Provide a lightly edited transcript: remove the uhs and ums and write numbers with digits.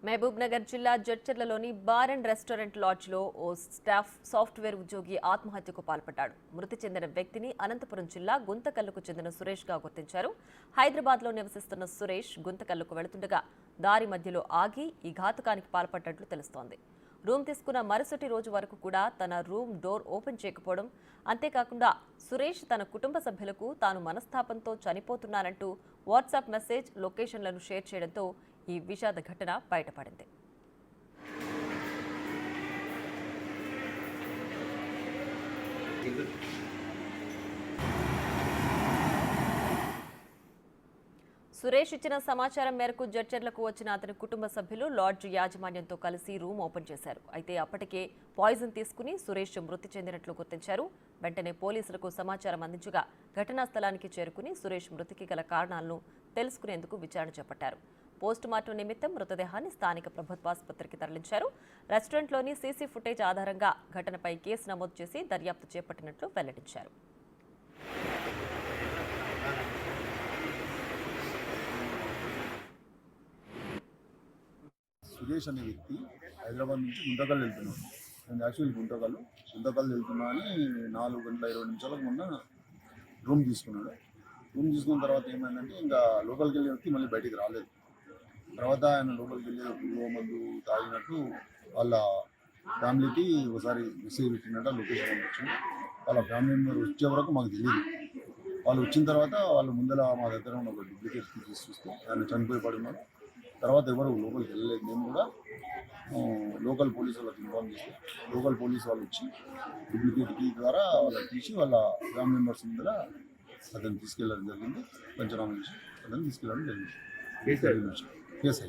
మహబూబ్ నగర్ జిల్లా జడ్చర్లలోని bar and restaurant లాడ్జ్లో ఓ స్టాఫ్ సాఫ్ట్వేర్ ఉద్యోగి ఆత్మహత్యకు పాల్పడ్డాడు. మృతి చెందిన వ్యక్తిని అనంతపురం జిల్లా గుంతకల్లుకు చెందిన సురేష్గా గుర్తించారు. హైదరాబాద్లో నివసిస్తున్న సురేష్ గుంతకల్లుకు వెళుతుండగా దారి మధ్యలో ఆగి ఈ ఘాతుకానికి పాల్పడ్డట్లు తెలుస్తోంది. రూమ్ తీసుకున్న మరుసటి రోజు వరకు కూడా తన రూమ్ డోర్ ఓపెన్ చేయకపోవడం, అంతేకాకుండా సురేష్ తన కుటుంబ సభ్యులకు తాను మనస్తాపంతో చనిపోతున్నానంటూ వాట్సాప్ మెసేజ్, లొకేషన్లను షేర్ చేయడంతో ఈ విషాద ఘటన బయటపడింది. సురేష్ ఇచ్చిన సమాచారం మేరకు జడ్చర్లకు వచ్చిన అతని కుటుంబ సభ్యులు లాడ్జ్ యాజమాన్యంతో కలిసి రూమ్ ఓపెన్ చేశారు. అయితే అప్పటికే పాయిజన్ తీసుకుని సురేష్ మృతి చెందినట్లు గుర్తించారు. వెంటనే పోలీసులకు సమాచారం అందించగా ఘటనా స్థలానికి చేరుకుని సురేష్ మృతికి గల కారణాలను తెలుసుకునేందుకు విచారణ చేపట్టారు. పోస్టుమార్టం నిమిత్తం మృతదేహాన్ని స్థానిక ప్రభుత్వాసుపత్రికి తరలించారు. రెస్టారెంట్లోని సీసీ ఫుటేజ్ ఆధారంగా ఘటనపై కేసు నమోదు చేసి దర్యాప్తు చేపట్టినట్లు వెల్లడించారు. సురేష్ అనే వ్యక్తి హైదరాబాద్ నుంచి గుంతకల్ వెళ్తున్నాడు. నేను యాక్చువల్లీ గుంతకల్ వెళ్తున్నా అని 4 గంటల 20 నిమిషాలకు మొన్న రూమ్ తీసుకున్నాడు. రూమ్ తీసుకున్న తర్వాత ఏమైందంటే ఇంకా లోపలికి వెళ్ళే వ్యక్తి మళ్ళీ బయటికి రాలేదు. తర్వాత ఆయన లోపలికి వెళ్ళే మందు తాగినట్టు వాళ్ళ ఫ్యామిలీకి ఒకసారి మెసేజ్ పెట్టినట్టు లొకేషన్ పంపించింది. వాళ్ళ ఫ్యామిలీ మెంబర్ వచ్చే వరకు మాకు తెలియదు. వాళ్ళు వచ్చిన తర్వాత వాళ్ళు ముందర మా దగ్గర ఉన్న ఒక డూప్లికేట్ తీసి చూస్తే ఆయన చనిపోయి పడున్నాడు. తర్వాత ఎవరు లోపలికి వెళ్ళలేదు. మేము కూడా లోకల్ పోలీసు వాళ్ళకి ఇన్ఫార్మ్ చేస్తే లోకల్ పోలీసు వాళ్ళు వచ్చి డూప్లికేట్ కీ ద్వారా వాళ్ళకి తీసి వాళ్ళ ఫ్యామిలీ మెంబర్స్ ముందర అతను తీసుకెళ్ళడం జరిగింది. పంచనామా నుంచి అతను తీసుకెళ్ళడం జరిగింది. కేసు